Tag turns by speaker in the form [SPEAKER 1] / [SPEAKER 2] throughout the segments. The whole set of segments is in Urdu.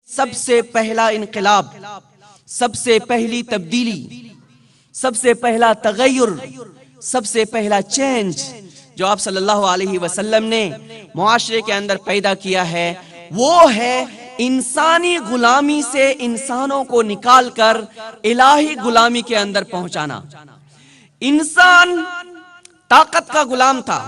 [SPEAKER 1] سب سے پہلا انقلاب، سب سے پہلی تبدیلی، سب سے پہلا تغیر، سب سے پہلا چینج جو آپ صلی اللہ علیہ وسلم نے معاشرے کے اندر پیدا کیا ہے، وہ ہے انسانی غلامی سے انسانوں کو نکال کر الہی غلامی کے اندر پہنچانا۔ انسان طاقت کا غلام تھا،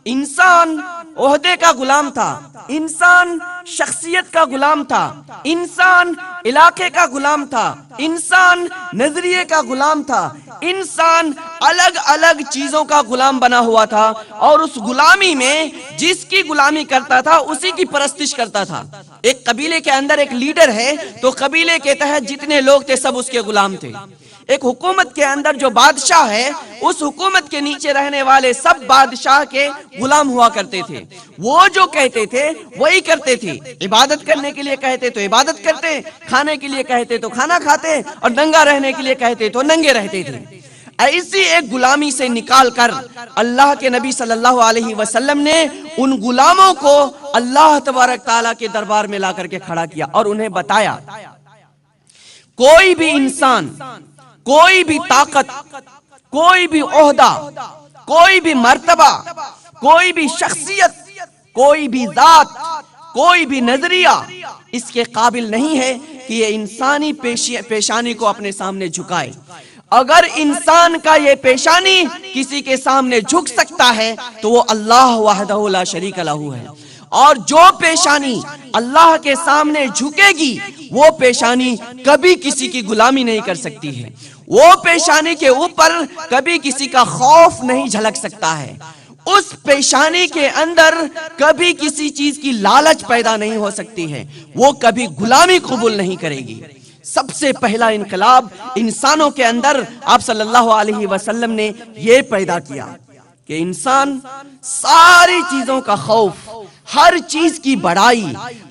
[SPEAKER 1] انسان عہدے کا غلام تھا، انسان شخصیت کا غلام تھا، انسان علاقے کا غلام تھا، انسان نظریے کا غلام تھا، انسان الگ الگ چیزوں کا غلام بنا ہوا تھا، اور اس غلامی میں جس کی غلامی کرتا تھا اسی کی پرستش کرتا تھا۔ ایک قبیلے کے اندر ایک لیڈر ہے تو قبیلے کے تحت جتنے لوگ تھے سب اس کے غلام تھے۔ ایک حکومت کے اندر جو بادشاہ ہے، اس حکومت کے نیچے رہنے والے سب بادشاہ کے غلام ہوا کرتے تھے۔ وہ جو کہتے تھے وہی کرتے تھے، عبادت کرنے کے لیے کہتے تو عبادت کرتے، کھانے کے لیے کہتے تو کھانا کھاتے، اور ننگا رہنے کے لیے کہتے تو ننگے رہتے تھے۔ ایسی ایک غلامی سے نکال کر اللہ کے نبی صلی اللہ علیہ وسلم نے ان غلاموں کو اللہ تبارک تعالیٰ کے دربار میں لا کر کے کھڑا کیا اور انہیں بتایا، کوئی بھی انسان، کوئی بھی طاقت، کوئی بھی عہدہ، کوئی بھی مرتبہ، کوئی بھی شخصیت، کوئی بھی ذات، کوئی بھی نظریہ اس کے قابل نہیں ہے کہ یہ انسانی پیشانی کو اپنے سامنے جھکائے۔ اگر انسان کا یہ پیشانی کسی کے سامنے جھک سکتا ہے تو وہ اللہ وحدہ لا شریک لہ ہے، اور جو پیشانی اللہ کے سامنے جھکے گی وہ پیشانی کبھی کسی کی غلامی نہیں کر سکتی ہے، وہ پیشانی کے اوپر کبھی کسی کا خوف نہیں جھلک سکتا ہے، اس پیشانی کے اندر کبھی کسی چیز کی لالچ پیدا نہیں ہو سکتی ہے، وہ کبھی غلامی قبول نہیں کرے گی۔ سب سے پہلا انقلاب انسانوں کے اندر آپ صلی اللہ علیہ وسلم نے یہ پیدا کیا کہ انسان ساری چیزوں کا خوف، ہر چیز کی بڑائی،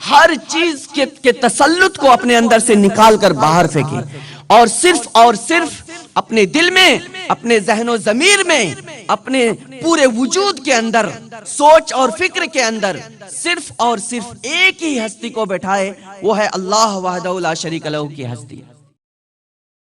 [SPEAKER 1] ہر چیز کے تسلط کو اپنے اندر سے نکال کر باہر پھینکے، اور صرف اپنے دل میں، اپنے ذہن و ضمیر میں، اپنے پورے وجود کے اندر، سوچ اور فکر کے اندر صرف اور صرف ایک ہی ہستی کو بیٹھائے، وہ ہے اللہ وحدہ لا شریک لہ کی ہستی۔